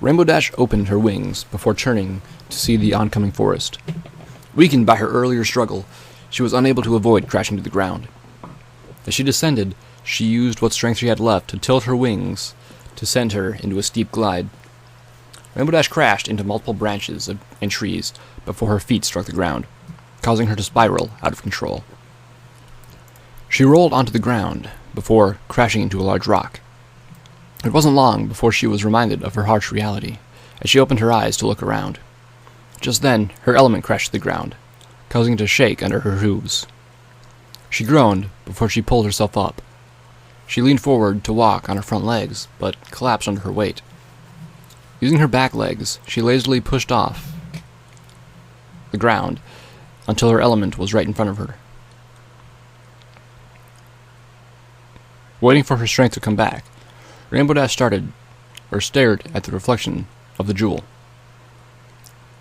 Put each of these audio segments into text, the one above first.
Rainbow Dash opened her wings before turning to see the oncoming forest. Weakened by her earlier struggle, she was unable to avoid crashing to the ground. As she descended, she used what strength she had left to tilt her wings to send her into a steep glide. Rainbow Dash crashed into multiple branches and trees before her feet struck the ground, causing her to spiral out of control. She rolled onto the ground before crashing into a large rock. It wasn't long before she was reminded of her harsh reality, as she opened her eyes to look around. Just then, her element crashed to the ground, causing it to shake under her hooves. She groaned before she pulled herself up. She leaned forward to walk on her front legs, but collapsed under her weight. Using her back legs, she lazily pushed off the ground until her element was right in front of her. Waiting for her strength to come back, Rainbow Dash stared at the reflection of the jewel,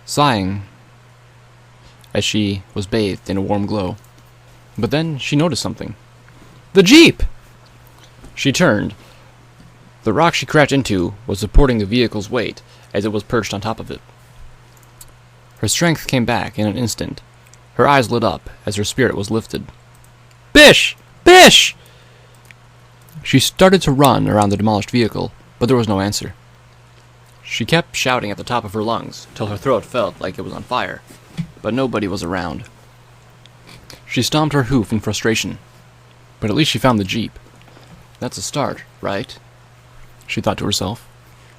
sighing as she was bathed in a warm glow. But then she noticed something. The Jeep! She turned. The rock she crashed into was supporting the vehicle's weight as it was perched on top of it. Her strength came back in an instant. Her eyes lit up as her spirit was lifted. Bish! Bish! She started to run around the demolished vehicle, but there was no answer. She kept shouting at the top of her lungs till her throat felt like it was on fire, but nobody was around. She stomped her hoof in frustration, but at least she found the Jeep. That's a start, right? She thought to herself.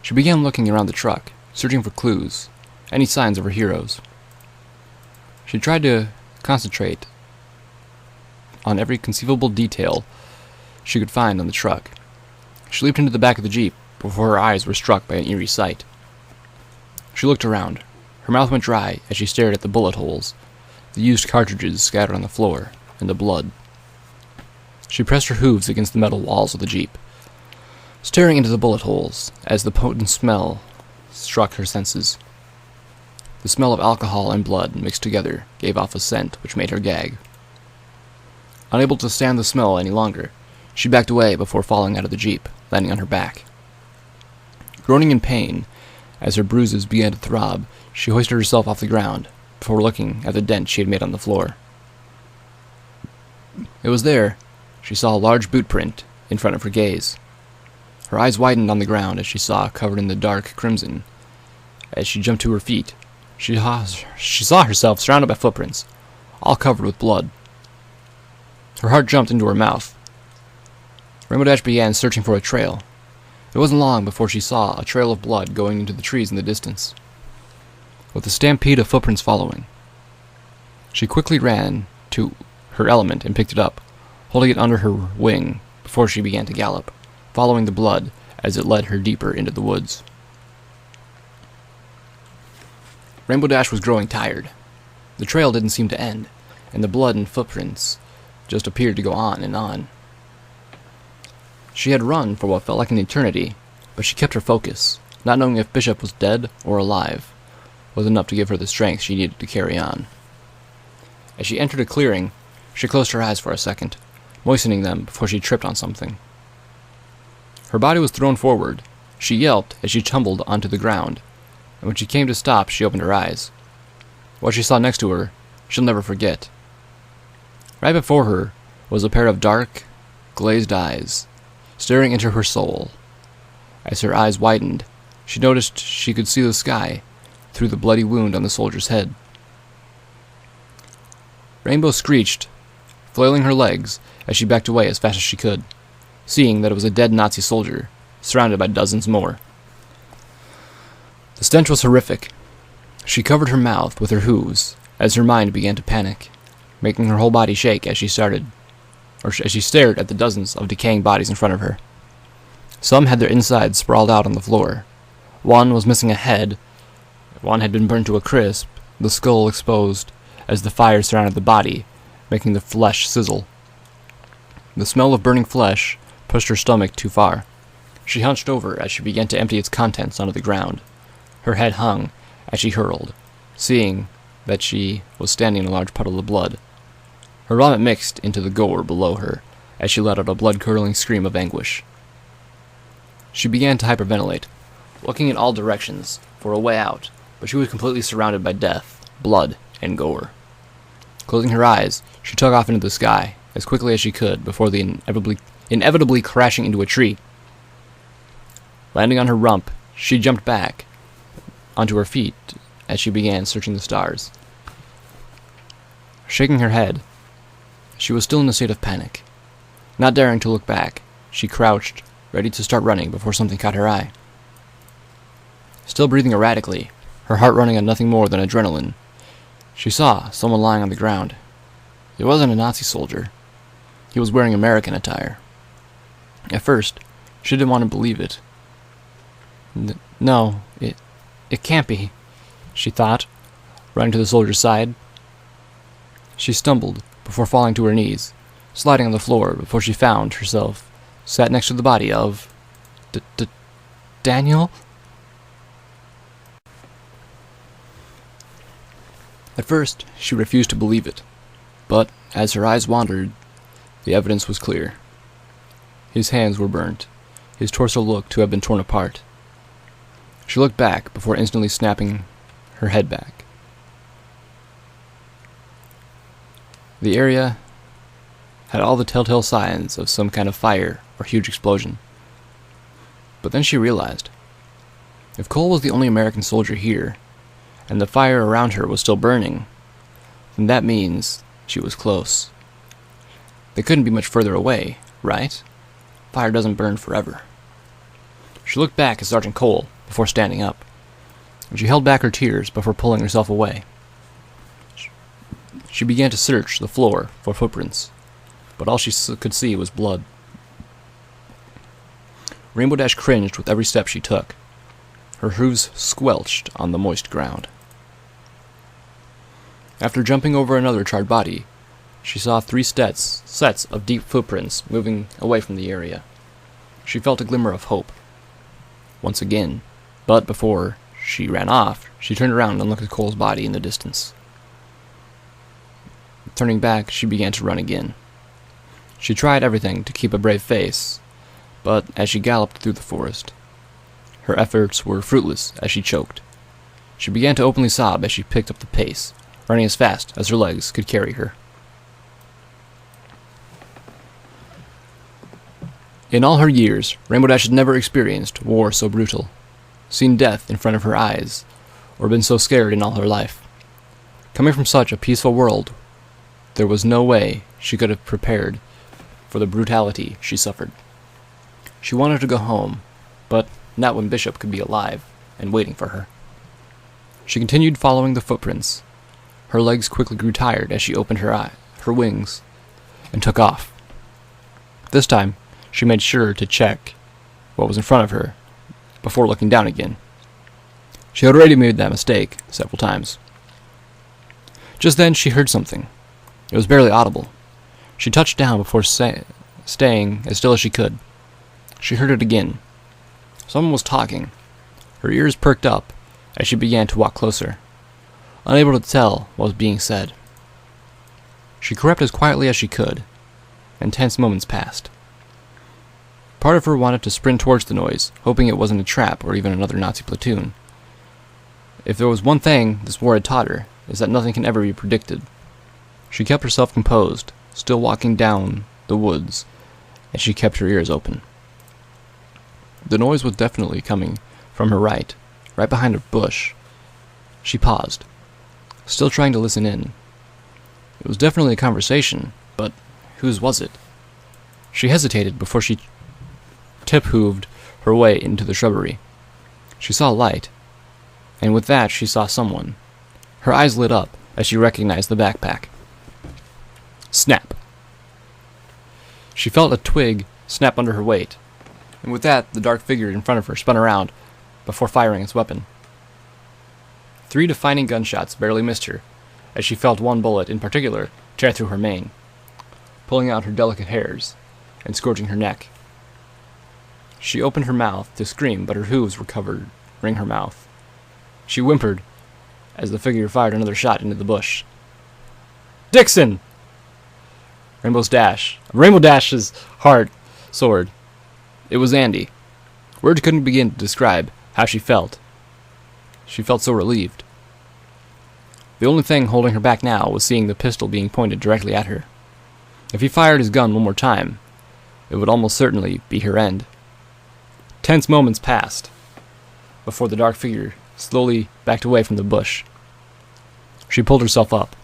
She began looking around the truck, searching for clues, any signs of her heroes. She tried to concentrate on every conceivable detail she could find on the truck. She leaped into the back of the Jeep before her eyes were struck by an eerie sight. She looked around. Her mouth went dry as she stared at the bullet holes, the used cartridges scattered on the floor, and the blood. She pressed her hooves against the metal walls of the Jeep, staring into the bullet holes as the potent smell struck her senses. The smell of alcohol and blood mixed together gave off a scent which made her gag. Unable to stand the smell any longer, she backed away before falling out of the Jeep, landing on her back. Groaning in pain, as her bruises began to throb, she hoisted herself off the ground before looking at the dent she had made on the floor. It was there. She saw a large boot print in front of her gaze. Her eyes widened on the ground as she saw, covered in the dark crimson. As she jumped to her feet, she saw herself surrounded by footprints, all covered with blood. Her heart jumped into her mouth. Rainbow Dash began searching for a trail. It wasn't long before she saw a trail of blood going into the trees in the distance, with a stampede of footprints following. She quickly ran to her element and picked it up, holding it under her wing before she began to gallop, following the blood as it led her deeper into the woods. Rainbow Dash was growing tired. The trail didn't seem to end, and the blood and footprints just appeared to go on and on. She had run for what felt like an eternity, but she kept her focus, not knowing if Bishop was dead or alive, was enough to give her the strength she needed to carry on. As she entered a clearing, she closed her eyes for a second, moistening them before she tripped on something. Her body was thrown forward. She yelped as she tumbled onto the ground, and when she came to stop, she opened her eyes. What she saw next to her, she'll never forget. Right before her was a pair of dark, glazed eyes, staring into her soul. As her eyes widened, she noticed she could see the sky through the bloody wound on the soldier's head. Rainbow screeched, flailing her legs as she backed away as fast as she could, seeing that it was a dead Nazi soldier, surrounded by dozens more. The stench was horrific. She covered her mouth with her hooves as her mind began to panic, making her whole body shake as she stared at the dozens of decaying bodies in front of her. Some had their insides sprawled out on the floor. One was missing a head. One had been burned to a crisp, the skull exposed as the fire surrounded the body, making the flesh sizzle. The smell of burning flesh pushed her stomach too far. She hunched over as she began to empty its contents onto the ground. Her head hung as she hurled, seeing that she was standing in a large puddle of blood. Her vomit mixed into the gore below her as she let out a blood-curdling scream of anguish. She began to hyperventilate, looking in all directions for a way out, but she was completely surrounded by death, blood, and gore. Closing her eyes, she took off into the sky as quickly as she could before the inevitably crashing into a tree. Landing on her rump, she jumped back onto her feet as she began searching the stars. Shaking her head, she was still in a state of panic. Not daring to look back, she crouched, ready to start running before something caught her eye. Still breathing erratically, her heart running on nothing more than adrenaline, she saw someone lying on the ground. It wasn't a Nazi soldier. He was wearing American attire. At first, she didn't want to believe it. No, it can't be, she thought, running to the soldier's side. She stumbled before falling to her knees, sliding on the floor before she found herself sat next to the body of Daniel? At first, she refused to believe it, but as her eyes wandered, the evidence was clear. His hands were burnt. His torso looked to have been torn apart. She looked back before instantly snapping her head back. The area had all the telltale signs of some kind of fire or huge explosion. But then she realized, if Cole was the only American soldier here, and the fire around her was still burning, then that means she was close. They couldn't be much further away, right? Fire doesn't burn forever. She looked back at Sergeant Cole before standing up, and she held back her tears before pulling herself away. She began to search the floor for footprints, but all she could see was blood. Rainbow Dash cringed with every step she took. Her hooves squelched on the moist ground. After jumping over another charred body, she saw 3 sets of deep footprints moving away from the area. She felt a glimmer of hope. Once again, but before she ran off, she turned around and looked at Cole's body in the distance. Turning back, she began to run again. She tried everything to keep a brave face, but as she galloped through the forest, her efforts were fruitless as she choked. She began to openly sob as she picked up the pace, running as fast as her legs could carry her. In all her years, Rainbow Dash had never experienced war so brutal, seen death in front of her eyes, or been so scared in all her life. Coming from such a peaceful world, there was no way she could have prepared for the brutality she suffered. She wanted to go home, but not when Bishop could be alive and waiting for her. She continued following the footprints. Her legs quickly grew tired as she opened her wings, and took off. This time, she made sure to check what was in front of her before looking down again. She had already made that mistake several times. Just then, she heard something. It was barely audible. She touched down before staying as still as she could. She heard it again. Someone was talking. Her ears perked up as she began to walk closer, unable to tell what was being said. She crept as quietly as she could, and tense moments passed. Part of her wanted to sprint towards the noise, hoping it wasn't a trap or even another Nazi platoon. If there was one thing this war had taught her, is that nothing can ever be predicted. She kept herself composed, still walking down the woods, as she kept her ears open. The noise was definitely coming from her right behind a bush. She paused, still trying to listen in. It was definitely a conversation, but whose was it? She hesitated before she tip-hooved her way into the shrubbery. She saw light, and with that she saw someone. Her eyes lit up as she recognized the backpack. Snap! She felt a twig snap under her weight, and with that the dark figure in front of her spun around before firing its weapon. 3 defining gunshots barely missed her, as she felt one bullet in particular tear through her mane, pulling out her delicate hairs and scorching her neck. She opened her mouth to scream, but her hooves were covering her mouth. She whimpered as the figure fired another shot into the bush. Dixon! Rainbow Dash's heart soared. It was Andy. Words couldn't begin to describe how she felt. She felt so relieved. The only thing holding her back now was seeing the pistol being pointed directly at her. If he fired his gun one more time, it would almost certainly be her end. Tense moments passed before the dark figure slowly backed away from the bush. She pulled herself up,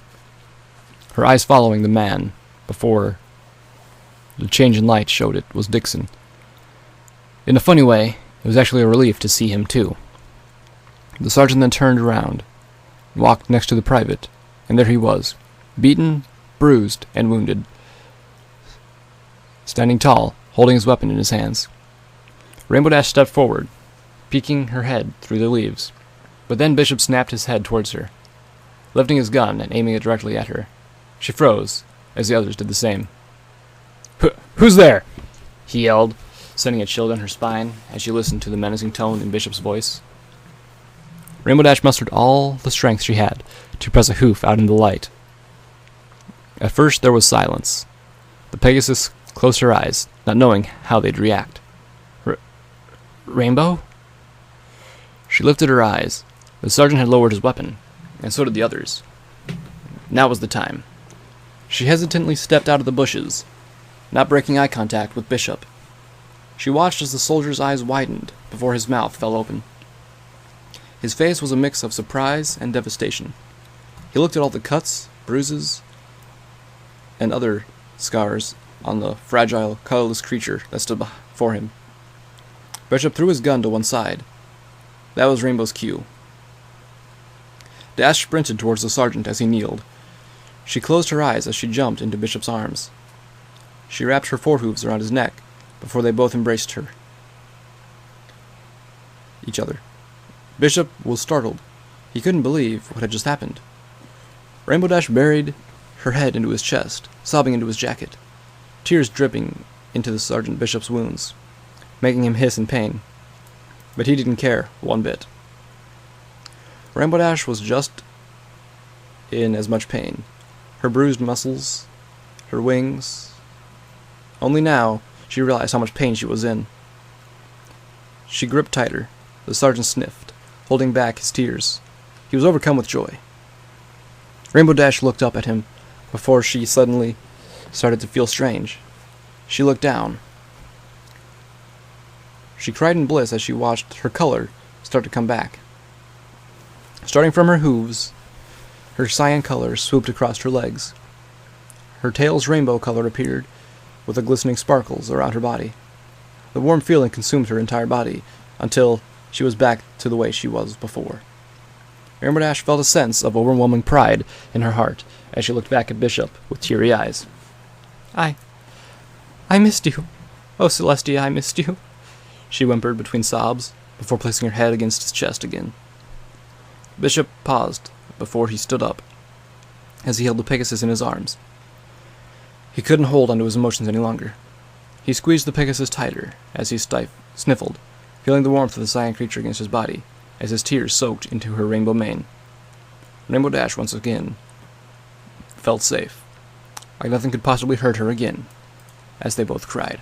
her eyes following the man before the change in light showed it was Dixon. In a funny way, it was actually a relief to see him too. The sergeant then turned around, walked next to the private, and there he was, beaten, bruised, and wounded, standing tall, holding his weapon in his hands. Rainbow Dash stepped forward, peeking her head through the leaves, but then Bishop snapped his head towards her, lifting his gun and aiming it directly at her. She froze, as the others did the same. "Who's there?" he yelled, sending a chill down her spine as she listened to the menacing tone in Bishop's voice. Rainbow Dash mustered all the strength she had to press a hoof out in the light. At first there was silence. The Pegasus closed her eyes, not knowing how they'd react. Rainbow? She lifted her eyes. The sergeant had lowered his weapon, and so did the others. Now was the time. She hesitantly stepped out of the bushes, not breaking eye contact with Bishop. She watched as the soldier's eyes widened before his mouth fell open. His face was a mix of surprise and devastation. He looked at all the cuts, bruises, and other scars on the fragile, colorless creature that stood before him. Bishop threw his gun to one side. That was Rainbow's cue. Dash sprinted towards the sergeant as he kneeled. She closed her eyes as she jumped into Bishop's arms. She wrapped her forehooves around his neck before they both embraced each other. Bishop was startled. He couldn't believe what had just happened. Rainbow Dash buried her head into his chest, sobbing into his jacket, tears dripping into the Sergeant Bishop's wounds, making him hiss in pain. But he didn't care one bit. Rainbow Dash was just in as much pain. Her bruised muscles, her wings. Only now she realized how much pain she was in. She gripped tighter. The sergeant sniffed, holding back his tears. He was overcome with joy. Rainbow Dash looked up at him before she suddenly started to feel strange. She looked down. She cried in bliss as she watched her color start to come back. Starting from her hooves, her cyan color swooped across her legs. Her tail's rainbow color appeared, with the glistening sparkles around her body. The warm feeling consumed her entire body, until she was back to the way she was before. Rainbow Dash felt a sense of overwhelming pride in her heart as she looked back at Bishop with teary eyes. I missed you. Oh, Celestia, I missed you, she whimpered between sobs, before placing her head against his chest again. Bishop paused before he stood up, as he held the Pegasus in his arms. He couldn't hold onto his emotions any longer. He squeezed the Pegasus tighter as he sniffled, feeling the warmth of the cyan creature against his body, as his tears soaked into her rainbow mane. Rainbow Dash once again felt safe, like nothing could possibly hurt her again, as they both cried.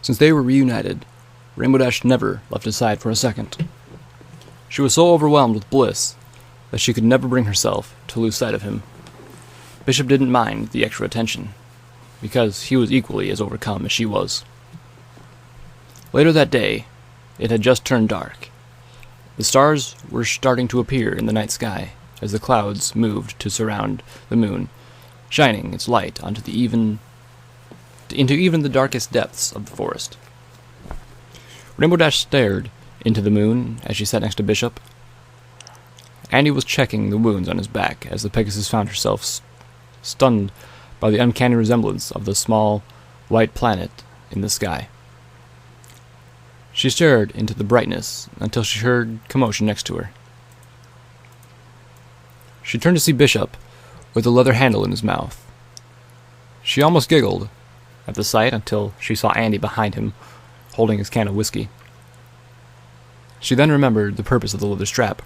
Since they were reunited, Rainbow Dash never left his side for a second. She was so overwhelmed with bliss that she could never bring herself to lose sight of him. Bishop didn't mind the extra attention, because he was equally as overcome as she was. Later that day, it had just turned dark. The stars were starting to appear in the night sky as the clouds moved to surround the moon, shining its light into even the darkest depths of the forest. Rainbow Dash stared into the moon as she sat next to Bishop. Andy was checking the wounds on his back as the Pegasus found herself stunned by the uncanny resemblance of the small, white planet in the sky. She stared into the brightness until she heard commotion next to her. She turned to see Bishop with a leather handle in his mouth. She almost giggled at the sight until she saw Andy behind him, holding his can of whiskey. She then remembered the purpose of the leather strap.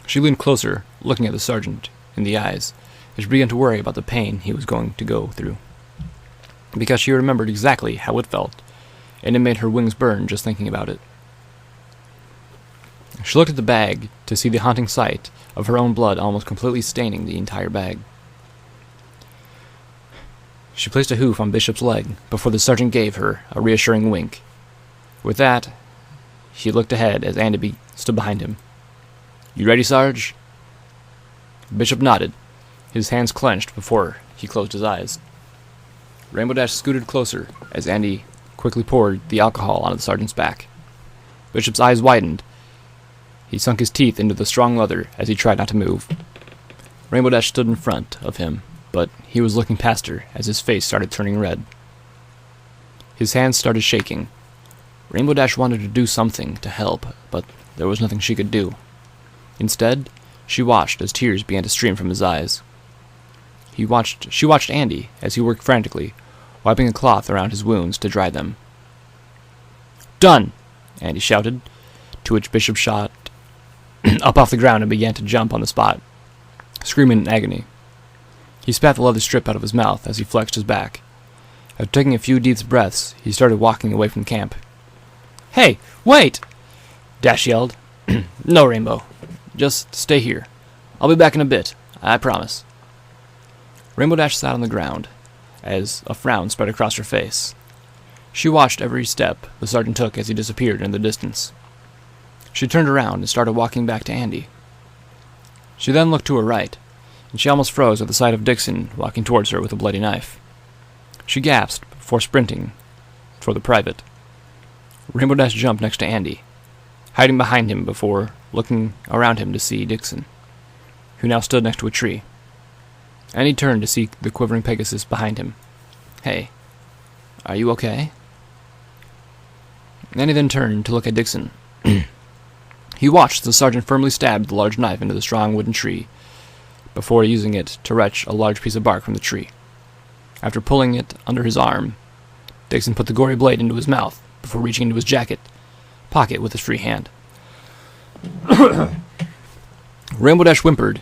She leaned closer, looking at the sergeant in the eyes, as she began to worry about the pain he was going to go through, because she remembered exactly how it felt and it made her wings burn just thinking about it. She looked at the bag to see the haunting sight of her own blood almost completely staining the entire bag. She placed a hoof on Bishop's leg before the sergeant gave her a reassuring wink. With that, he looked ahead as Andy stood behind him. "You ready, Sarge?" Bishop nodded, his hands clenched before he closed his eyes. Rainbow Dash scooted closer as Andy quickly poured the alcohol onto the sergeant's back. Bishop's eyes widened. He sunk his teeth into the strong leather as he tried not to move. Rainbow Dash stood in front of him, but he was looking past her as his face started turning red. His hands started shaking. Rainbow Dash wanted to do something to help, but there was nothing she could do. Instead, she watched as tears began to stream from his eyes. She watched Andy as he worked frantically, wiping a cloth around his wounds to dry them. "Done!" Andy shouted, to which Bishop shot up off the ground and began to jump on the spot, screaming in agony. He spat the leather strip out of his mouth as he flexed his back. After taking a few deep breaths, he started walking away from camp. "Hey, wait!" Dash yelled. "No, Rainbow. Just stay here. I'll be back in a bit, I promise." Rainbow Dash sat on the ground, as a frown spread across her face. She watched every step the sergeant took as he disappeared in the distance. She turned around and started walking back to Andy. She then looked to her right, and she almost froze at the sight of Dixon walking towards her with a bloody knife. She gasped before sprinting for the private. Rainbow Dash jumped next to Andy, hiding behind him before looking around him to see Dixon, who now stood next to a tree. Andy turned to see the quivering Pegasus behind him. "Hey, are you okay?" Andy then turned to look at Dixon. He watched as the sergeant firmly stabbed the large knife into the strong wooden tree, before using it to wrench a large piece of bark from the tree. After pulling it under his arm, Dixon put the gory blade into his mouth before reaching into his jacket pocket with his free hand. Rainbow Dash whimpered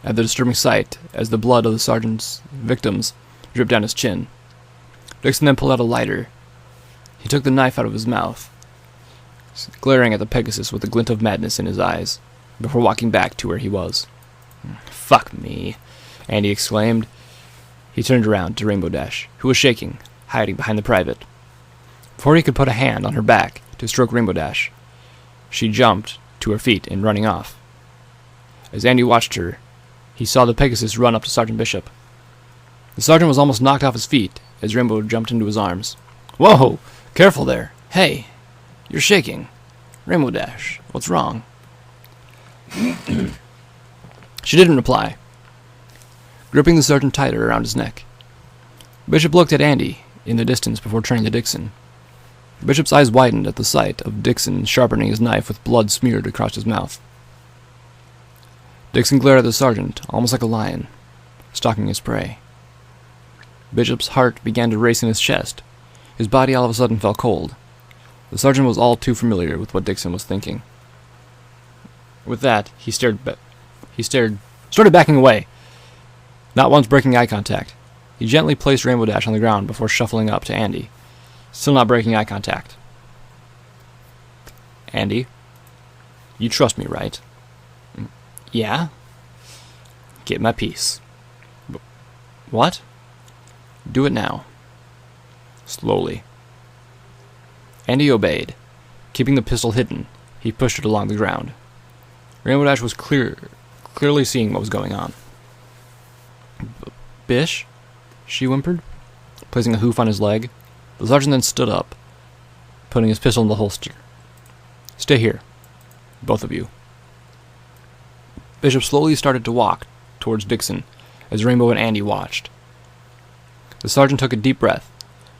at the disturbing sight as the blood of the sergeant's victims dripped down his chin. Dixon then pulled out a lighter. He took the knife out of his mouth, glaring at the Pegasus with a glint of madness in his eyes, before walking back to where he was. "Fuck me," Andy exclaimed. He turned around to Rainbow Dash, who was shaking, hiding behind the private. Before he could put a hand on her back to stroke Rainbow Dash, she jumped to her feet and running off. As Andy watched her, he saw the Pegasus run up to Sergeant Bishop. The sergeant was almost knocked off his feet as Rainbow jumped into his arms. "Whoa! Careful there! Hey! You're shaking! Rainbow Dash, what's wrong?" She didn't reply, gripping the sergeant tighter around his neck. Bishop looked at Andy in the distance before turning to Dixon. Bishop's eyes widened at the sight of Dixon sharpening his knife with blood smeared across his mouth. Dixon glared at the sergeant, almost like a lion, stalking his prey. Bishop's heart began to race in his chest. His body all of a sudden felt cold. The sergeant was all too familiar with what Dixon was thinking. With that, he started backing away, not once breaking eye contact. He gently placed Rainbow Dash on the ground before shuffling up to Andy, still not breaking eye contact. "Andy, you trust me, right?" "Yeah." "Get my piece." "What?" "Do it now." Slowly. Andy obeyed. Keeping the pistol hidden, he pushed it along the ground. Rainbow Dash was clearly seeing what was going on. "Bish?" she whimpered, placing a hoof on his leg. The sergeant then stood up, putting his pistol in the holster. "Stay here, both of you." Bishop slowly started to walk towards Dixon as Rainbow and Andy watched. The sergeant took a deep breath,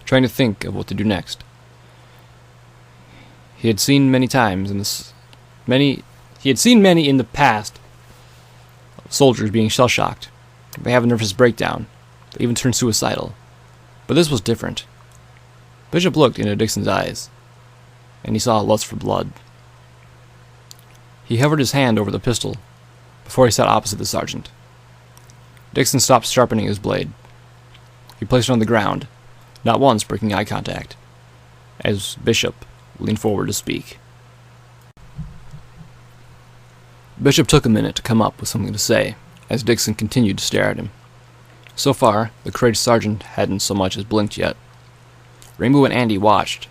trying to think of what to do next. He had seen many in the past soldiers being shell-shocked. They have a nervous breakdown. They even turn suicidal. But this was different. Bishop looked into Dixon's eyes, and he saw a lust for blood. He hovered his hand over the pistol before he sat opposite the sergeant. Dixon stopped sharpening his blade. He placed it on the ground, not once breaking eye contact. as Bishop leaned forward to speak. Bishop took a minute to come up with something to say, as Dixon continued to stare at him. So far, the courageous sergeant hadn't so much as blinked yet. Rainbow and Andy watched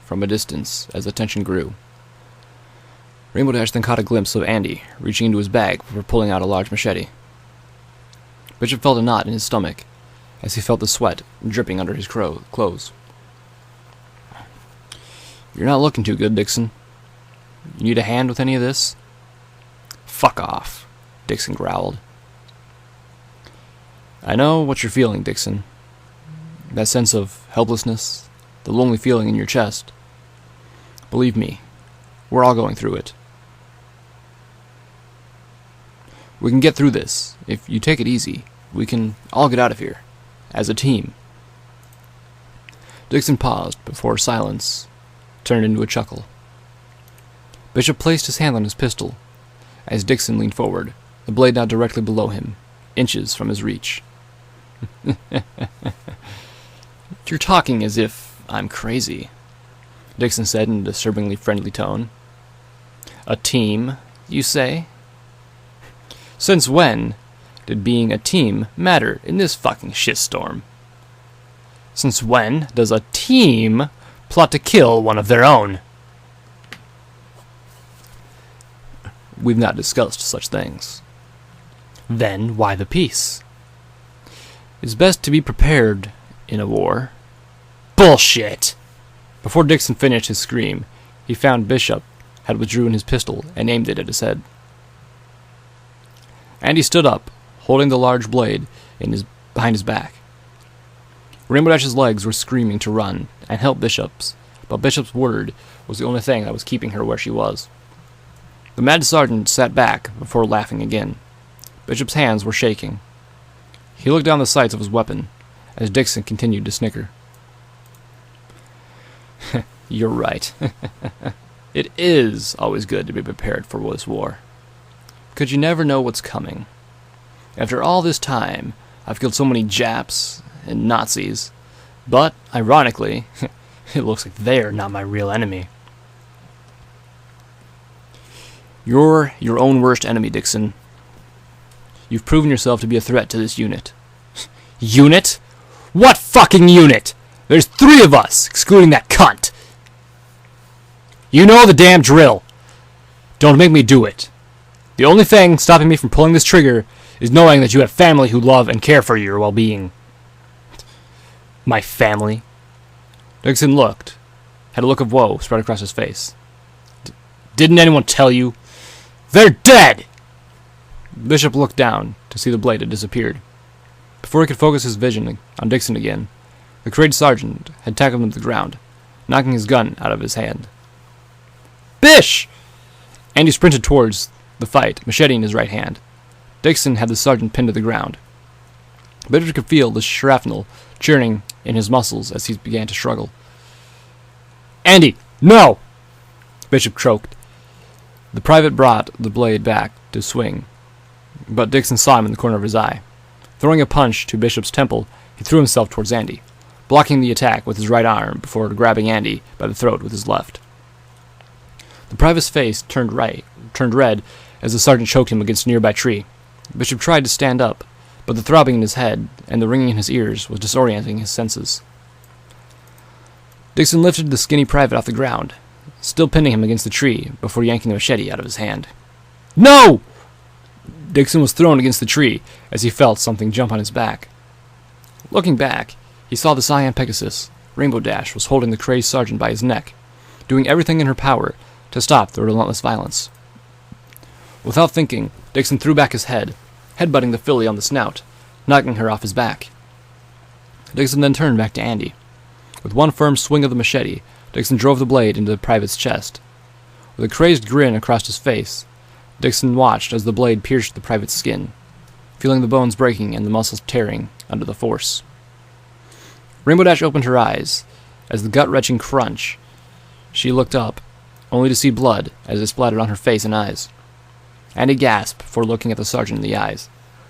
from a distance as the tension grew. Rainbow Dash then caught a glimpse of Andy reaching into his bag before pulling out a large machete. Bishop felt a knot in his stomach as he felt the sweat dripping under his clothes. "You're not looking too good, Dixon. You need a hand with any of this?" "Fuck off," Dixon growled. "I know what you're feeling, Dixon. That sense of helplessness, the lonely feeling in your chest. Believe me, we're all going through it. We can get through this. If you take it easy, we can all get out of here, as a team." Dixon paused before silence turned into a chuckle. Bishop placed his hand on his pistol as Dixon leaned forward, the blade now directly below him, inches from his reach. "You're talking as if I'm crazy," Dixon said in a disturbingly friendly tone. "A team, you say? Since when did being a team matter in this fucking shitstorm? Since when does a team plot to kill one of their own?" "We've not discussed such things." "Then why the peace?" "It's best to be prepared in a war." "Bullshit!" Before Dixon finished his scream, he found Bishop had withdrawn his pistol and aimed it at his head. Andy stood up, holding the large blade behind his back. Rainbow Dash's legs were screaming to run and help Bishop's, but Bishop's word was the only thing that was keeping her where she was. The mad sergeant sat back before laughing again. Bishop's hands were shaking. He looked down the sights of his weapon as Dixon continued to snicker. "You're right. It is always good to be prepared for this war. Because you never know what's coming. After all this time, I've killed so many Japs and Nazis, but, ironically, it looks like they're not my real enemy." "You're your own worst enemy, Dixon. You've proven yourself to be a threat to this unit." "Unit? What fucking unit? There's 3 of us, excluding that cunt." "You know the damn drill. Don't make me do it. The only thing stopping me from pulling this trigger is knowing that you have family who love and care for your well-being." "My family?" Dixon had a look of woe spread across his face. "Didn't anyone tell you? They're dead!" Bishop looked down to see the blade had disappeared. Before he could focus his vision on Dixon again, the courageous sergeant had tackled him to the ground, knocking his gun out of his hand. "Bish!" Andy sprinted towards the fight, machete in his right hand. Dixon had the sergeant pinned to the ground. Bishop could feel the shrapnel churning in his muscles as he began to struggle. "Andy, no!" Bishop choked. The private brought the blade back to swing, but Dixon saw him in the corner of his eye. Throwing a punch to Bishop's temple, he threw himself towards Andy, blocking the attack with his right arm before grabbing Andy by the throat with his left. The private's face turned red as the sergeant choked him against a nearby tree. Bishop tried to stand up, but the throbbing in his head and the ringing in his ears was disorienting his senses. Dixon lifted the skinny private off the ground, still pinning him against the tree before yanking the machete out of his hand. "No!" Dixon was thrown against the tree as he felt something jump on his back. Looking back, he saw the Cyan Pegasus. Rainbow Dash was holding the crazed sergeant by his neck, doing everything in her power to stop the relentless violence. Without thinking, Dixon threw back his head, headbutting the filly on the snout, knocking her off his back. Dixon then turned back to Andy. With one firm swing of the machete, Dixon drove the blade into the private's chest. With a crazed grin across his face, Dixon watched as the blade pierced the private's skin, feeling the bones breaking and the muscles tearing under the force. Rainbow Dash opened her eyes as the gut-wrenching crunch. She looked up, only to see blood as it splattered on her face and eyes. Andy gasped before looking at the sergeant in the eyes,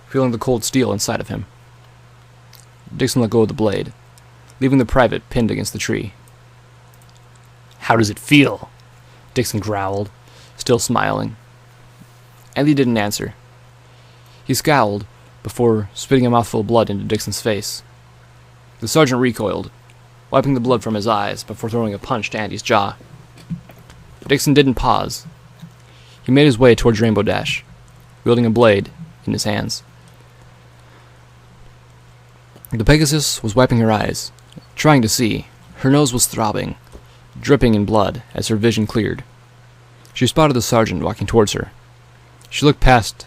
feeling the cold steel inside of him. Dixon let go of the blade, leaving the private pinned against the tree. How does it feel? Dixon growled, still smiling. Andy didn't answer. He scowled before spitting a mouthful of blood into Dixon's face. The sergeant recoiled, wiping the blood from his eyes before throwing a punch to Andy's jaw. Dixon didn't pause. He made his way towards Rainbow Dash, wielding a blade in his hands. The Pegasus was wiping her eyes, trying to see. Her nose was throbbing, dripping in blood as her vision cleared. She spotted the sergeant walking towards her. She looked past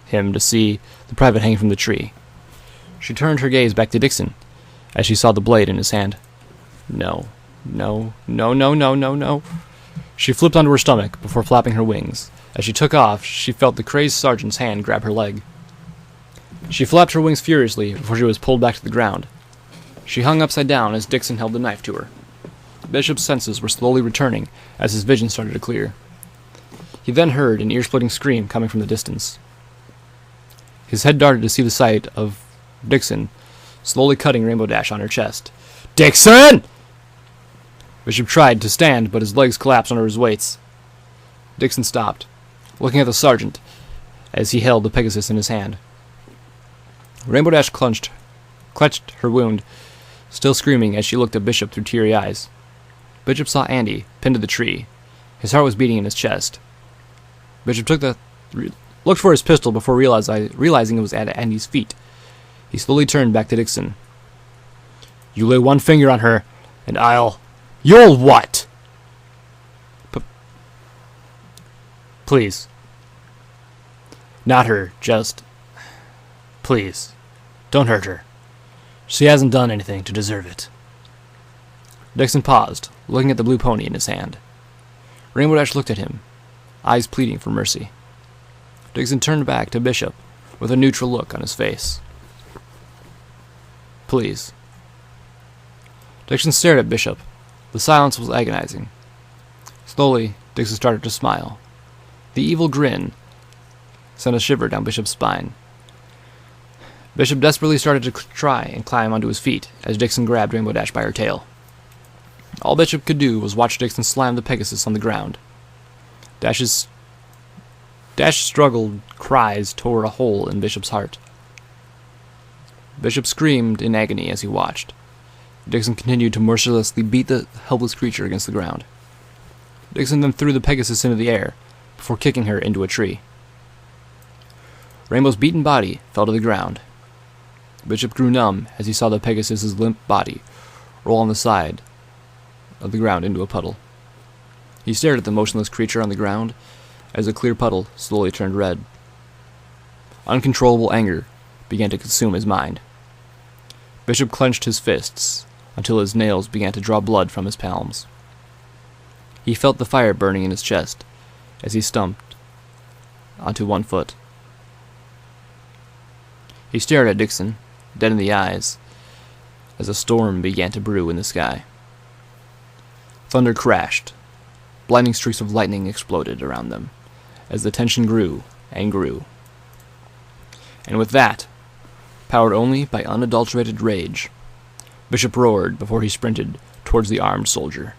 him to see the private hanging from the tree. She turned her gaze back to Dixon as she saw the blade in his hand. No. She flipped onto her stomach before flapping her wings. As she took off, she felt the crazed sergeant's hand grab her leg. She flapped her wings furiously before she was pulled back to the ground. She hung upside down as Dixon held the knife to her. Bishop's senses were slowly returning as his vision started to clear. He then heard an ear-splitting scream coming from the distance. His head darted to see the sight of Dixon slowly cutting Rainbow Dash on her chest. "Dixon!" Bishop tried to stand, but his legs collapsed under his weights. Dixon stopped, looking at the sergeant as he held the Pegasus in his hand. Rainbow Dash clutched her wound, still screaming as she looked at Bishop through teary eyes. Bishop saw Andy, pinned to the tree. His heart was beating in his chest. Bishop looked for his pistol before realizing it was at Andy's feet. He slowly turned back to Dixon. "You lay one finger on her, and I'll..." "You'll what?" "Please. Not her, just... Please. Don't hurt her. She hasn't done anything to deserve it." Dixon paused, looking at the blue pony in his hand. Rainbow Dash looked at him, eyes pleading for mercy. Dixon turned back to Bishop with a neutral look on his face. "Please." Dixon stared at Bishop. The silence was agonizing. Slowly, Dixon started to smile. The evil grin sent a shiver down Bishop's spine. Bishop desperately started to try and climb onto his feet as Dixon grabbed Rainbow Dash by her tail. All Bishop could do was watch Dixon slam the Pegasus on the ground. Dash's struggled cries tore a hole in Bishop's heart. Bishop screamed in agony as he watched. Dixon continued to mercilessly beat the helpless creature against the ground. Dixon then threw the Pegasus into the air before kicking her into a tree. Rainbow's beaten body fell to the ground. Bishop grew numb as he saw the Pegasus's limp body roll on the side of the ground into a puddle. He stared at the motionless creature on the ground as the clear puddle slowly turned red. Uncontrollable anger began to consume his mind. Bishop clenched his fists until his nails began to draw blood from his palms. He felt the fire burning in his chest as he stumped onto one foot. He stared at Dixon, dead in the eyes, as a storm began to brew in the sky. Thunder crashed. Blinding streaks of lightning exploded around them as the tension grew and grew. And with that, powered only by unadulterated rage, Bishop roared before he sprinted towards the armed soldier.